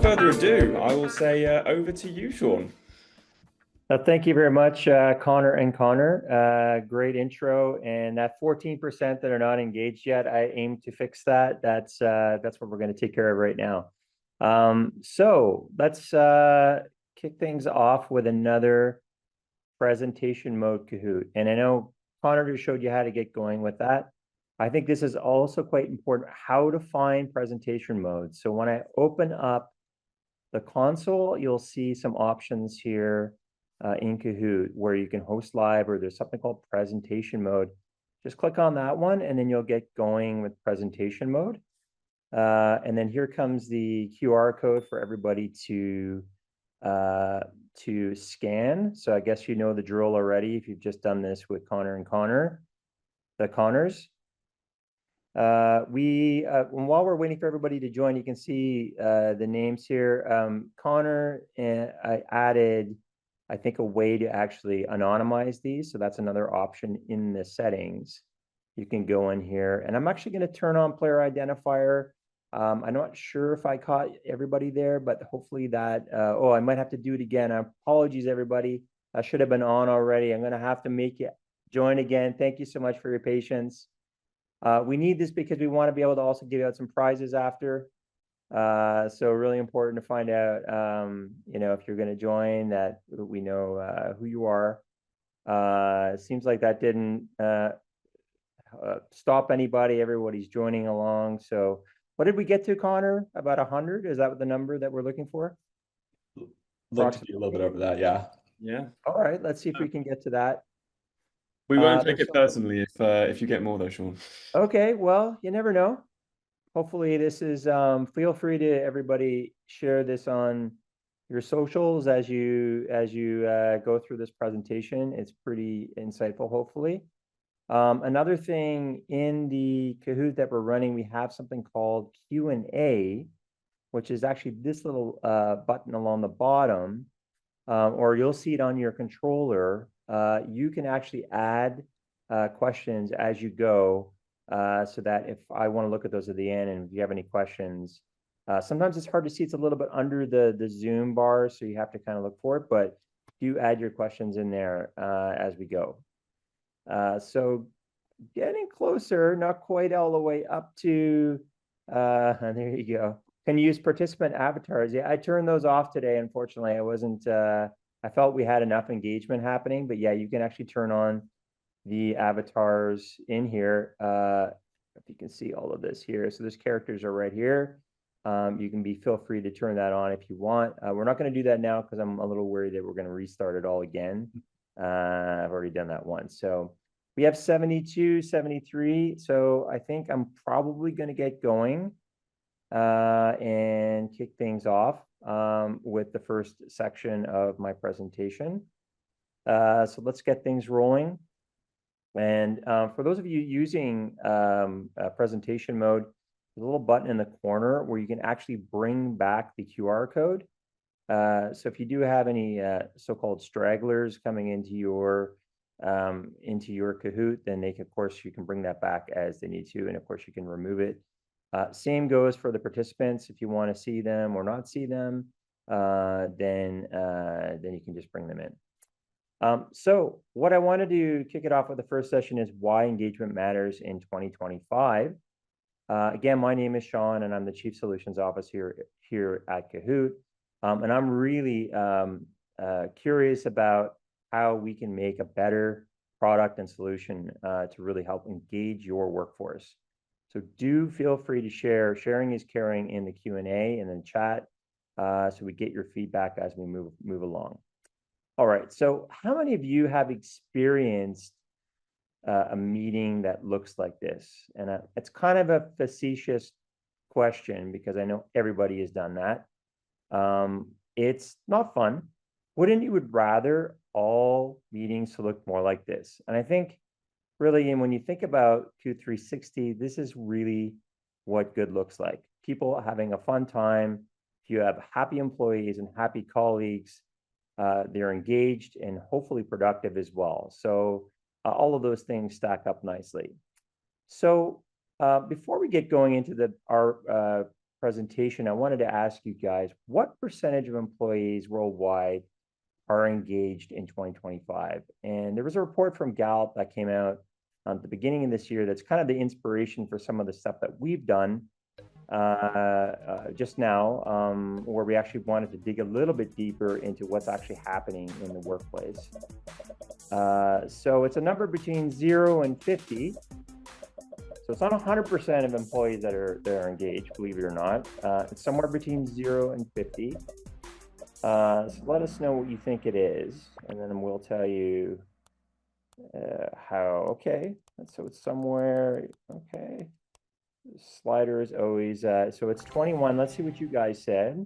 further ado, I will say over to you, Sean. Thank you very much, Connor and Connor. Great intro. And that 14% that are not engaged yet, I aim to fix that. That's what we're going to take care of right now. So let's kick things off with another presentation mode Kahoot. And I know Connor just showed you how to get going with that. I think this is also quite important, how to find presentation mode. So when I open up the console, you'll see some options here in Kahoot where you can host live, or there's something called presentation mode. Just click on that one and then you'll get going with presentation mode. And then here comes the QR code for everybody to scan. So I guess you know the drill already if you've just done this with Connor and Connor, the Connors. While we're waiting for everybody to join, you can see the names here. Connor, I added, I think, a way to actually anonymize these. So that's another option in the settings. You can go in here, and I'm actually going to turn on player identifier. I'm not sure if I caught everybody there, but hopefully that, I might have to do it again. Apologies, everybody. I should have been on already. I'm going to have to make you join again. Thank you so much for your patience. We need this because we want to be able to also give out some prizes after. So really important to find out, if you're going to join, that we know who you are. Seems like that didn't stop anybody. Everybody's joining along. So what did we get to, Connor? About 100? Is that the number that we're looking for? Look to be a little bit over that, yeah. Yeah. All right, let's see if we can get to that. We won't take it personally if you get more though, Sean. Okay, well, you never know. Hopefully this is, feel free to everybody share this on your socials as you go through this presentation. It's pretty insightful, hopefully. Another thing in the Kahoot that we're running, we have something called Q&A, which is actually this little button along the bottom, or you'll see it on your controller. You can actually add questions as you go, so that if I want to look at those at the end, and if you have any questions, sometimes it's hard to see. It's a little bit under the Zoom bar, so you have to kind of look for it, but do add your questions in there as we go. So getting closer, not quite all the way up to, there you go. Can use participant avatars. Yeah, I turned those off today. Unfortunately, I wasn't, I felt we had enough engagement happening, but yeah, you can actually turn on the avatars in here. If you can see all of this here. So those characters are right here. You can feel free to turn that on if you want. We're not going to do that now because I'm a little worried that we're going to restart it all again. I've already done that once. So we have 72, 73. So I think I'm probably going to get going and kick things off with the first section of my presentation. So let's get things rolling. And for those of you using presentation mode, there's a little button in the corner where you can actually bring back the QR code. So if you do have any so-called stragglers coming into your Kahoot, then of course, you can bring that back as they need to, and of course you can remove it. Same goes for the participants. If you want to see them or not see them, then you can just bring them in. So what I want to do, kick it off with the first session, is why engagement matters in 2025. Again, my name is Sean, and I'm the Chief Solutions Officer here at Kahoot. And I'm really curious about how we can make a better product and solution to really help engage your workforce. So do feel free to share. Sharing is caring in the Q&A and then chat, so we get your feedback as we move along. All right, so how many of you have experienced a meeting that looks like this? And it's kind of a facetious question because I know everybody has done that. It's not fun. Wouldn't you would rather all meetings to look more like this? And I think really, and when you think about Q360, this is really what good looks like. People having a fun time. If you have happy employees and happy colleagues, they're engaged and hopefully productive as well. So all of those things stack up nicely. So before we get going into our presentation, I wanted to ask you guys, what percentage of employees worldwide are engaged in 2025? And there was a report from Gallup that came out at the beginning of this year that's kind of the inspiration for some of the stuff that we've done just now, where we actually wanted to dig a little bit deeper into what's actually happening in the workplace. So it's a number between 0 and 50. So it's not 100% of employees that are engaged, believe it or not. It's somewhere between 0 and 50. So let us know what you think it is, and then we'll tell you how. Okay, so it's somewhere. Okay, the slider is always so it's 21. Let's see what you guys said.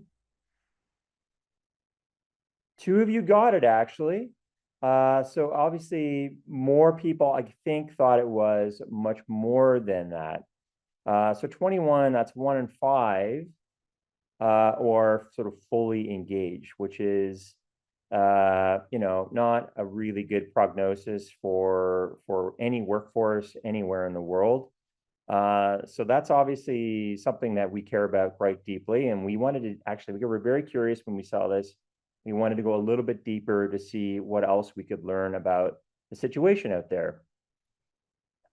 2 of you got it, actually. So obviously more people, I think, thought it was much more than that. So 21, that's 1 in 5, or sort of fully engaged, which is, not a really good prognosis for any workforce anywhere in the world. So that's obviously something that we care about quite deeply. And we wanted to we were very curious when we saw this. We wanted to go a little bit deeper to see what else we could learn about the situation out there.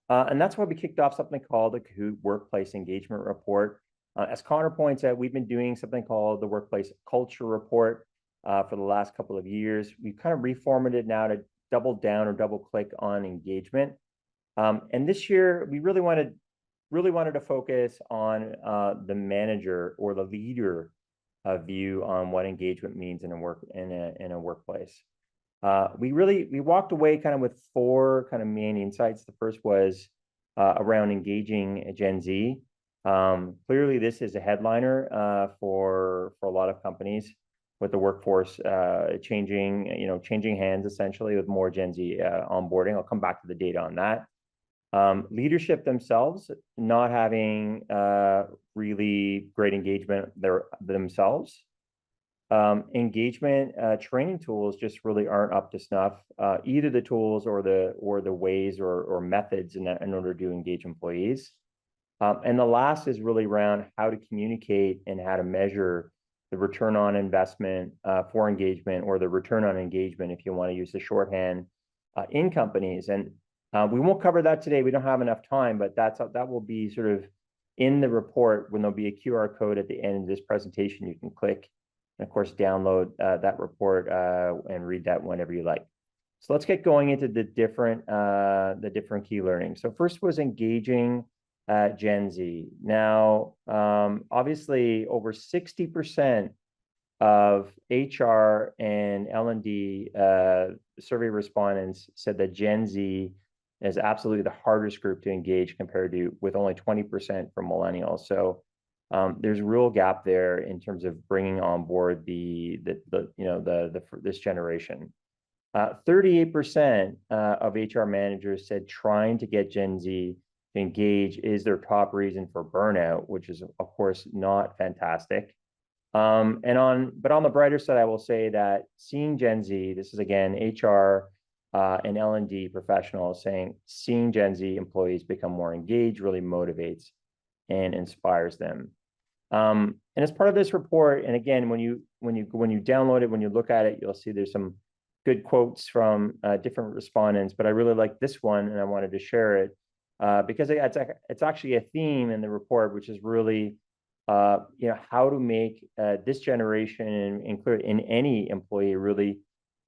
And that's why we kicked off something called the Kahoot Workplace Engagement Report. As Connor points out, we've been doing something called the Workplace Culture Report for the last couple of years. We've kind of reformatted it now to double down or double click on engagement. And this year, we really wanted to focus on the manager or the leader view on what engagement means in a workplace. We walked away kind of with 4 kind of main insights. The first was around engaging Gen Z. Clearly, this is a headliner for a lot of companies, with the workforce changing hands essentially, with more Gen Z onboarding. I'll come back to the data on that. Leadership themselves not having really great engagement themselves. Engagement training tools just really aren't up to snuff, either the tools or the ways or methods in order to engage employees. And the last is really around how to communicate and how to measure the return on investment for engagement, or the return on engagement, if you want to use the shorthand, in companies. And we won't cover that today. We don't have enough time, but that will be sort of in the report, when there'll be a QR code at the end of this presentation. You can click and, of course, download that report and read that whenever you like. So let's get going into the different key learnings. So first was engaging Gen Z. Now, obviously, over 60% of HR and L&D survey respondents said that Gen Z is absolutely the hardest group to engage, compared to with only 20% for millennials. So there's a real gap there in terms of bringing on board this generation. 38% of HR managers said trying to get Gen Z to engage is their top reason for burnout, which is, of course, not fantastic. But on the brighter side, I will say that seeing Gen Z, this is again HR and L&D professionals saying, seeing Gen Z employees become more engaged really motivates and inspires them. And as part of this report, and again, when you download it, when you look at it, you'll see there's some good quotes from different respondents. But I really like this one, and I wanted to share it because it's actually a theme in the report, which is really how to make this generation, including in any employee, really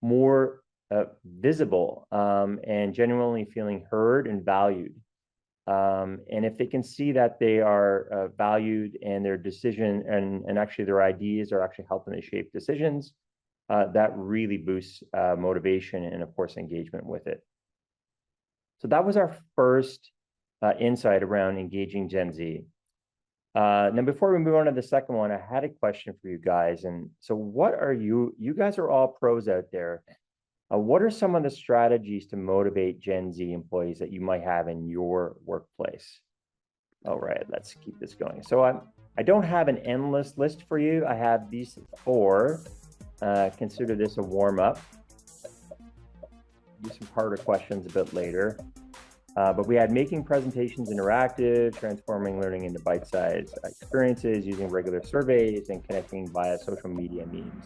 more visible and genuinely feeling heard and valued. And if they can see that they are valued, and their decision and actually their ideas are actually helping to shape decisions, that really boosts motivation and, of course, engagement with it. So that was our first insight around engaging Gen Z. Now, before we move on to the second one, I had a question for you guys. And so what are you guys are all pros out there. What are some of the strategies to motivate Gen Z employees that you might have in your workplace? All right, let's keep this going. So I don't have an endless list for you. I have these 4. Consider this a warm up. Do some harder questions a bit later. But we had making presentations interactive, transforming learning into bite-sized experiences, using regular surveys, and connecting via social media memes.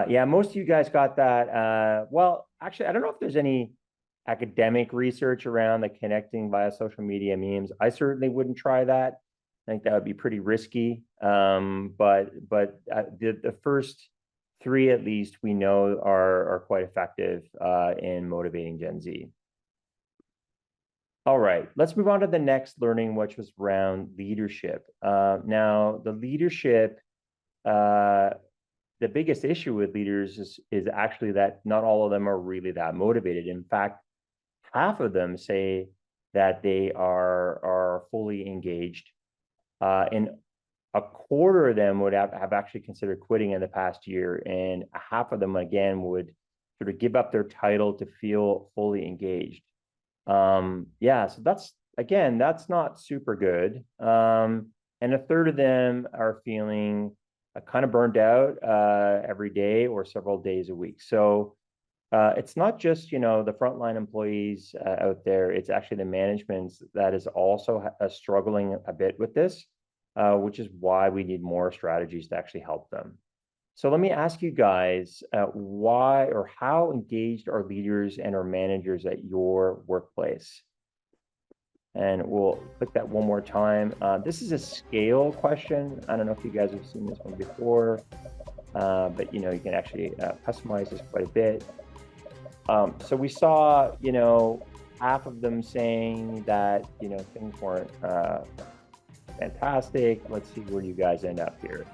Yeah, most of you guys got that. Well, actually, I don't know if there's any academic research around the connecting via social media memes. I certainly wouldn't try that. I think that would be pretty risky. But the first three, at least, we know are quite effective in motivating Gen Z. All right, let's move on to the next learning, which was around leadership. Now, the leadership, the biggest issue with leaders is actually that not all of them are really that motivated. In fact, half of them say that they are fully engaged, and a quarter of them would have actually considered quitting in the past year, and half of them again would sort of give up their title to feel fully engaged. Yeah, so that's not super good. And a third of them are feeling kind of burned out every day or several days a week. So it's not just, the frontline employees out there, it's actually the management that is also struggling a bit with this, which is why we need more strategies to actually help them. So let me ask you guys, why or how engaged are leaders and our managers at your workplace? And we'll click that one more time. This is a scale question. I don't know if you guys have seen this one before, but you can actually customize this quite a bit. So we saw, half of them saying that, things weren't fantastic. Let's see where you guys end up here.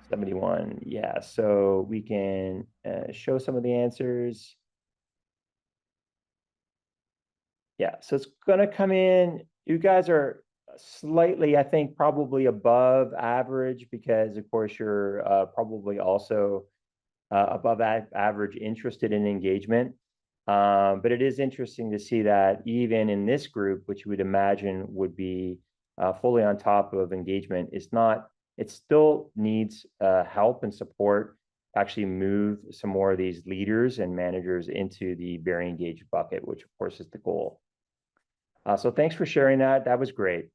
71, yeah. So we can show some of the answers. Yeah, so it's gonna come in. You guys are slightly, I think, probably above average because, of course, you're probably also above average interested in engagement. But it is interesting to see that even in this group, which you would imagine would be fully on top of engagement, it still needs help and support to actually move some more of these leaders and managers into the very engaged bucket, which of course is the goal. So thanks for sharing that. That was great.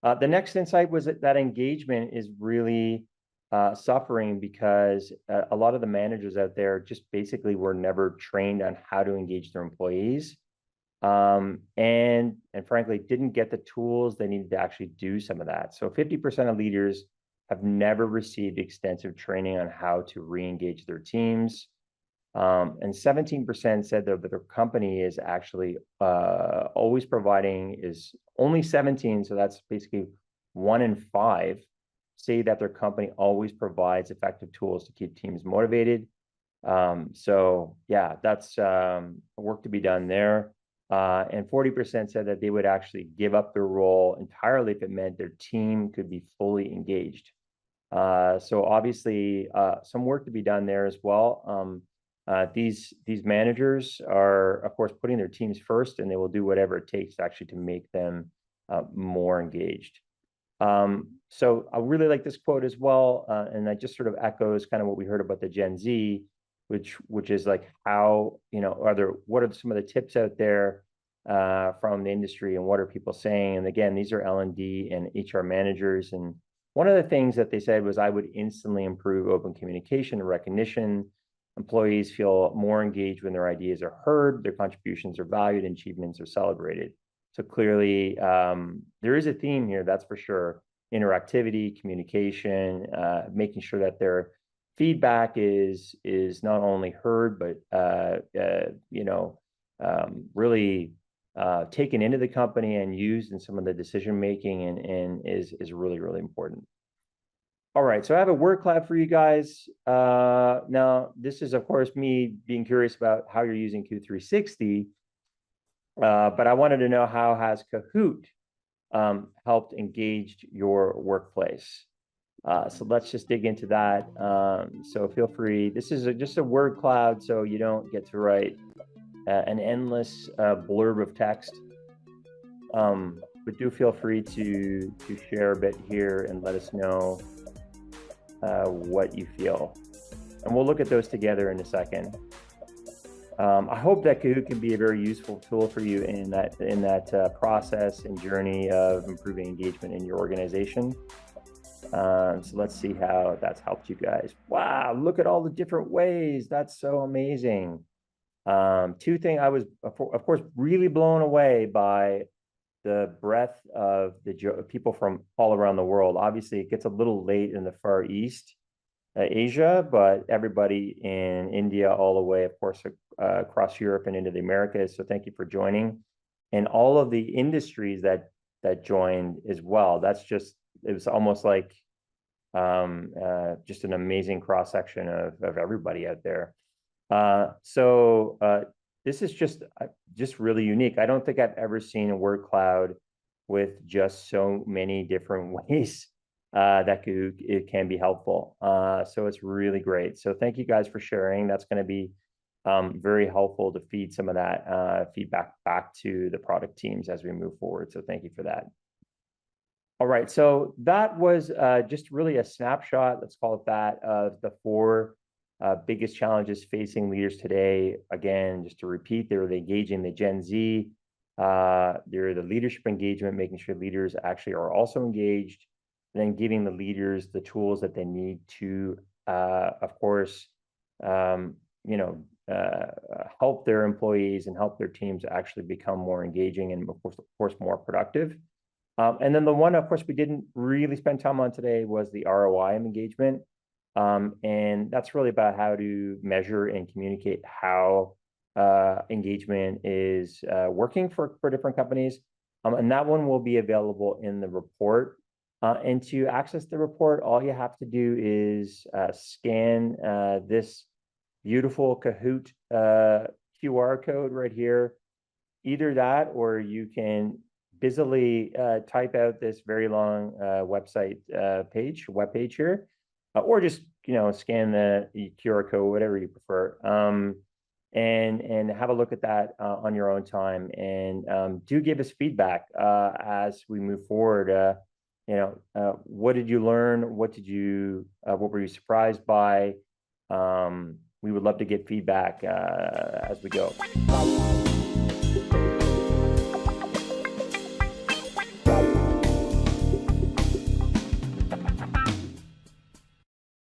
The next insight was that engagement is really suffering because a lot of the managers out there just basically were never trained on how to engage their employees, and frankly didn't get the tools they needed to actually do some of that. So 50% of leaders have never received extensive training on how to re-engage their teams, and 17% said that their company is actually always providing, is only 17, so that's basically 1 in 5 say that their company always provides effective tools to keep teams motivated. So yeah, that's work to be done there. And 40% said that they would actually give up their role entirely if it meant their team could be fully engaged. So obviously some work to be done there as well. These managers are, of course, putting their teams first, and they will do whatever it takes actually to make them more engaged. So I really like this quote as well, and that just sort of echoes kind of what we heard about the Gen Z, which is like how, what are some of the tips out there from the industry, and what are people saying? And again, these are L&D and HR managers, and one of the things that they said was, I would instantly improve open communication and recognition. Employees feel more engaged when their ideas are heard, their contributions are valued, and achievements are celebrated. So clearly, there is a theme here, that's for sure. Interactivity, communication, making sure that their feedback is not only heard, but really taken into the company and used in some of the decision making, and is really, really important. All right, so I have a word cloud for you guys. Now, this is, of course, me being curious about how you're using Q360, but I wanted to know, how has Kahoot helped engage your workplace? So let's just dig into that. So feel free. This is just a word cloud, so you don't get to write an endless blurb of text. But do feel free to share a bit here and let us know what you feel. And we'll look at those together in a second. I hope that Kahoot can be a very useful tool for you in that process and journey of improving engagement in your organization. So let's see how that's helped you guys. Wow, look at all the different ways. That's so amazing. Two things, I was, of course, really blown away by the breadth of the people from all around the world. Obviously, it gets a little late in the Far East, Asia, but everybody in India, all the way, of course, across Europe and into the Americas. So thank you for joining, and all of the industries that joined as well. It was almost like just an amazing cross section of everybody out there. So this is just really unique. I don't think I've ever seen a word cloud with just so many different ways that it can be helpful. So it's really great. So thank you guys for sharing. That's going to be very helpful to feed some of that feedback back to the product teams as we move forward. So thank you for that. All right, so that was just really a snapshot, let's call it that, of the four biggest challenges facing leaders today. Again, just to repeat, they're the engaging the Gen Z, they're the leadership engagement, making sure leaders actually are also engaged, and then giving the leaders the tools that they need to, of course, help their employees and help their teams actually become more engaging and, of course, more productive. And then the one, of course, we didn't really spend time on today was the ROI of engagement. And that's really about how to measure and communicate how engagement is working for different companies. And that one will be available in the report. And to access the report, all you have to do is scan this beautiful Kahoot QR code right here. Either that, or you can busily type out this very long web page here, or just scan the QR code, whatever you prefer, and have a look at that on your own time, and do give us feedback as we move forward. What did you learn? What were you surprised by? We would love to get feedback as we go.